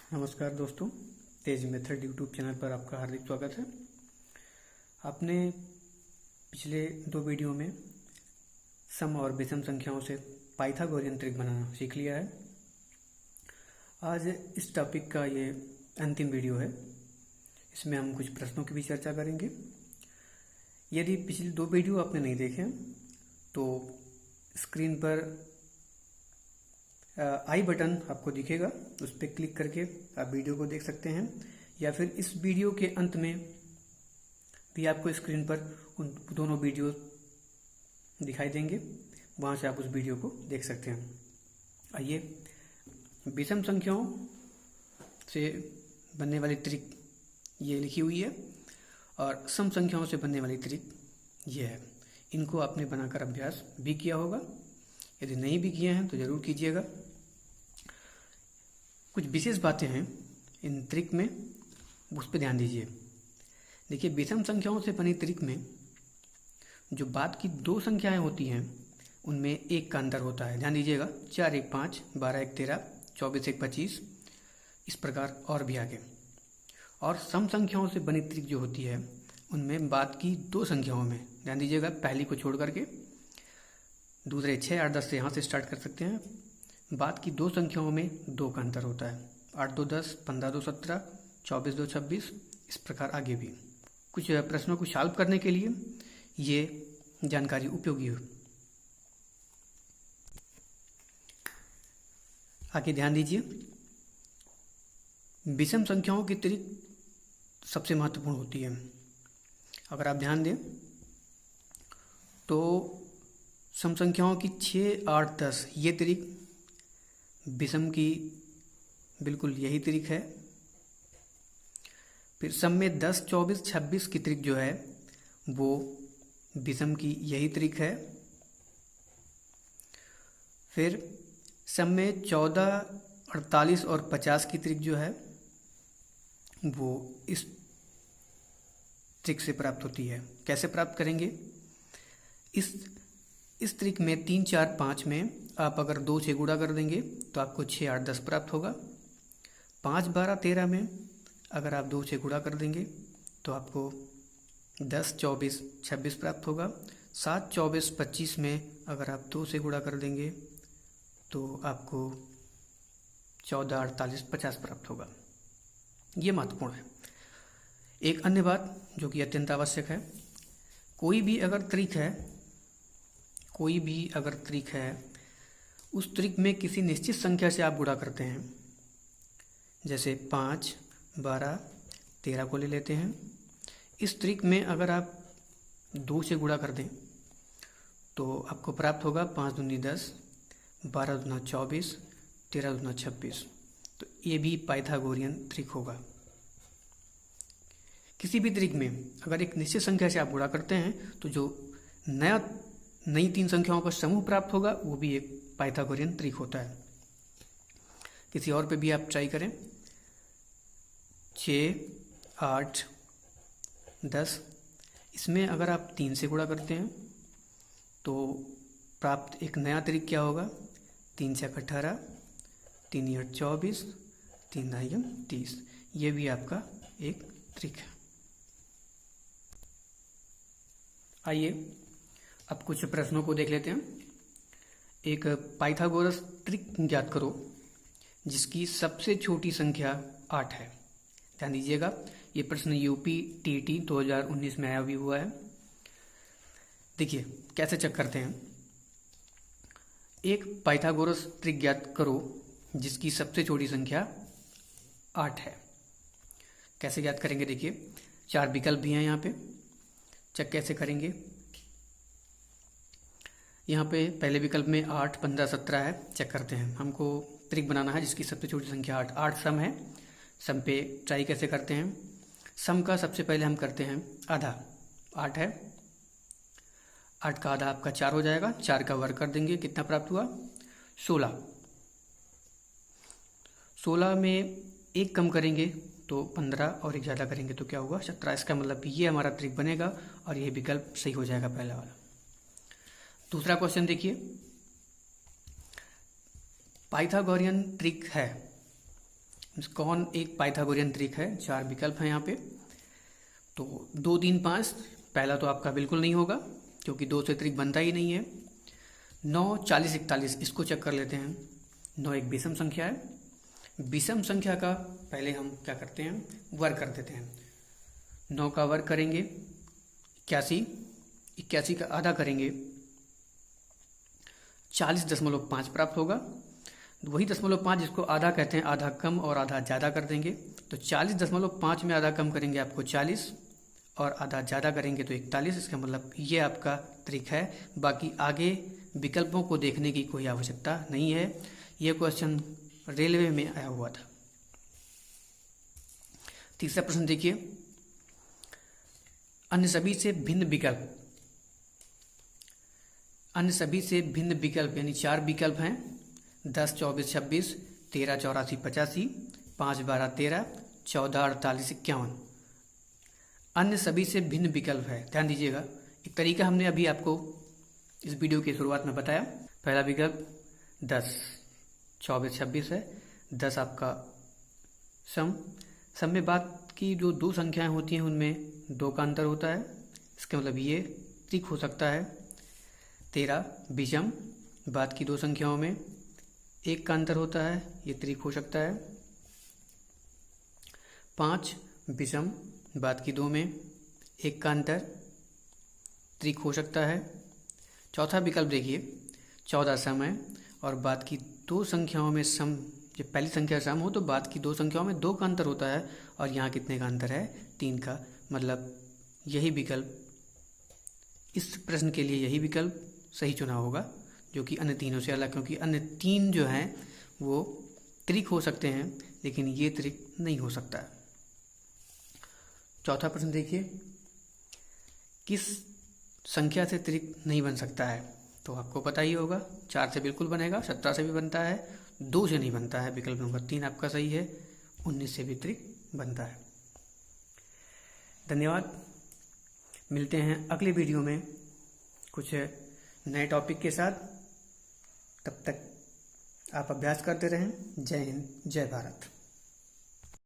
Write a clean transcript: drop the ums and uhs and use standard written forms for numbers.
नमस्कार दोस्तों, तेज method YouTube channel पर आपका हार्दिक स्वागत है। आपने पिछले दो वीडियो में सम और विषम संख्याओं से पाइथागोरियन ट्रिक बनाना सीख लिया है। आज इस टॉपिक का ये अंतिम वीडियो है। इसमें हम कुछ प्रश्नों की भी चर्चा करेंगे। यदि पिछले दो वीडियो आपने नहीं देखे तो स्क्रीन पर आई बटन आपको दिखेगा, उस पर क्लिक करके आप वीडियो को देख सकते हैं, या फिर इस वीडियो के अंत में भी आपको स्क्रीन पर उन दोनों वीडियो दिखाई देंगे, वहां से आप उस वीडियो को देख सकते हैं। आइए, विषम संख्याओं से बनने वाली ट्रिक ये लिखी हुई है और सम संख्याओं से बनने वाली ट्रिक ये है। इनको आपने बनाकर अभ्यास भी किया होगा। यदि नहीं भी किए हैं तो जरूर कीजिएगा। कुछ विशेष बातें हैं इन ट्रिक में, उस पर ध्यान दीजिए। देखिए, विषम संख्याओं से बनी ट्रिक में जो बाद की दो संख्याएं होती हैं उनमें एक का अंतर होता है। ध्यान दीजिएगा, 4 1 5, 12 1 13, 24 1 25, इस प्रकार और भी आगे। और सम संख्याओं से बनी ट्रिक जो होती है उनमें बाद की दो संख्याओं में, ध्यान दीजिएगा, पहली को छोड़ करके दूसरे 6 8 10 से यहाँ से स्टार्ट कर सकते हैं। बाद की दो संख्याओं में दो का अंतर होता है। 8 2 10, 15 2 17, 24 2 26, इस प्रकार आगे भी। कुछ प्रश्नों को सॉल्व करने के लिए ये जानकारी उपयोगी हो। आगे ध्यान दीजिए, विषम संख्याओं की ट्रिक सबसे महत्वपूर्ण होती है। अगर आप ध्यान दें तो सम संख्याओं की 6 8 10 ये ट्रिक विषम की बिल्कुल यही ट्रिक है। फिर सम में 10 24 26 की ट्रिक जो है वो विषम की यही ट्रिक है। फिर सम में 14 48 और 50 की ट्रिक जो है वो इस ट्रिक से प्राप्त होती है। कैसे प्राप्त करेंगे? इस ट्रिक में 3 4 5 में आप अगर 2 से गुणा कर देंगे तो आपको 6 8 10 प्राप्त होगा। 5 12 13 में अगर आप 2 से गुणा कर देंगे तो आपको 10 24 26 प्राप्त होगा। 7 24 25 में अगर आप 2 से गुणा कर देंगे तो आपको 14 48 50 प्राप्त होगा। ये महत्वपूर्ण है। एक अन्य बात जो कि अत्यंत आवश्यक है, कोई भी अगर ट्रिक है उस ट्रिक में किसी निश्चित संख्या से आप गुणा करते हैं। जैसे 5 12 13 को ले लेते हैं। इस ट्रिक में अगर आप 2 से गुणा कर दें तो आपको प्राप्त होगा 5 दूनी 10, 12 दूना 24, 13 दूना 26। तो ये भी पाइथागोरियन ट्रिक होगा। किसी भी ट्रिक में अगर एक निश्चित संख्या से आप गुणा करते हैं तो जो नई 3 संख्याओं का समूह प्राप्त होगा वो भी एक पाइथागोरियन ट्रिक होता है। किसी और पे भी आप ट्राई करें। 6 8 10, इसमें अगर आप 3 से गुणा करते हैं तो प्राप्त एक नया ट्रिक क्या होगा? 3 6 18, 3 8 24, 3 9 30। ये भी आपका एक ट्रिक है। आइए अब कुछ प्रश्नों को देख लेते हैं। एक पाइथागोरस ट्रिक ज्ञात करो जिसकी सबसे छोटी संख्या 8 है। ध्यान दीजिएगा, ये प्रश्न यूपी टीटी 2019 में आया भी हुआ है। देखिए कैसे चेक करते हैं। एक पाइथागोरस ट्रिक ज्ञात करो जिसकी सबसे छोटी संख्या 8 है। कैसे ज्ञात करेंगे? देखिए, 4 विकल्प भी हैं यहाँ पे। चेक कैसे करेंगे? यहाँ पे पहले विकल्प में 8 15 17 है। चेक करते हैं। हमको ट्रिक बनाना है जिसकी सबसे छोटी संख्या 8। 8 सम है। सम पे ट्राई कैसे करते हैं? सम का सबसे पहले हम करते हैं आधा। 8 है, 8 का आधा आपका 4 हो जाएगा। 4 का वर्ग कर देंगे, कितना प्राप्त हुआ? 16। 16 में एक कम करेंगे तो 15 और एक ज़्यादा करेंगे तो क्या हुआ? 17। इसका मतलब ये हमारा ट्रिक बनेगा और ये विकल्प सही हो जाएगा, पहला वाला। दूसरा क्वेश्चन देखिए, पाइथागोरियन ट्रिक है कौन एक पाइथागोरियन त्रिक है? 4 विकल्प हैं यहाँ पे। तो 2, 3, 5 पहला तो आपका बिल्कुल नहीं होगा क्योंकि 2 से त्रिक बनता ही नहीं है। 9, 40, 41 इसको चेक कर लेते हैं। 9 एक विषम संख्या है। विषम संख्या का पहले हम क्या करते हैं, वर्ग कर देते हैं। 9 का वर्ग करेंगे 81, 81 का आधा करेंगे 40.5 प्राप्त होगा। वही 0.5 जिसको आधा कहते हैं, आधा कम और आधा ज़्यादा कर देंगे। तो 40.5 में आधा कम करेंगे आपको 40 और आधा ज़्यादा करेंगे तो 41। इसका मतलब ये आपका ट्रिक है। बाकी आगे विकल्पों को देखने की कोई आवश्यकता नहीं है। यह क्वेश्चन रेलवे में आया हुआ था। तीसरा प्रश्न देखिए, अन्य सभी से भिन्न विकल्प। अन्य सभी से भिन्न विकल्प यानी 4 विकल्प हैं। 10, 24, 26, 13, 84, 85, 5, 12, 13, 14, 48, 51। अन्य सभी से भिन्न विकल्प है। ध्यान दीजिएगा, एक तरीका हमने अभी आपको इस वीडियो की शुरुआत में बताया। पहला विकल्प 10, 24, 26 है। 10 आपका सम में बात की जो 2 संख्याएं होती हैं उनमें 2 का अंतर होता है। इसका मतलब ये त्रिक हो सकता है। 13 विषम, बात की 2 संख्याओं में 1 का अंतर होता है, ये त्रिक हो सकता है। 5 विषम, बात की 2 में 1 का अंतर, त्रिक हो सकता है। चौथा विकल्प देखिए, 14 सम है और बात की 2 संख्याओं में सम, जब पहली संख्या सम हो तो बात की 2 संख्याओं में 2 का अंतर होता है और यहाँ कितने का अंतर है? 3 का। मतलब यही विकल्प, इस प्रश्न के लिए यही विकल्प सही चुना होगा, जो कि अन्य तीनों से अलग, क्योंकि अन्य 3 जो हैं वो त्रिक हो सकते हैं लेकिन ये त्रिक नहीं हो सकता। चौथा प्रश्न देखिए, किस संख्या से त्रिक नहीं बन सकता है? तो आपको पता ही होगा, 4 से बिल्कुल बनेगा, 17 से भी बनता है, 2 से नहीं बनता है। विकल्प नंबर 3 आपका सही है, 19 से भी त्रिक बनता है। धन्यवाद। मिलते हैं अगले वीडियो में कुछ नए टॉपिक के साथ। तब तक आप अभ्यास करते रहें। जय हिंद, जय भारत।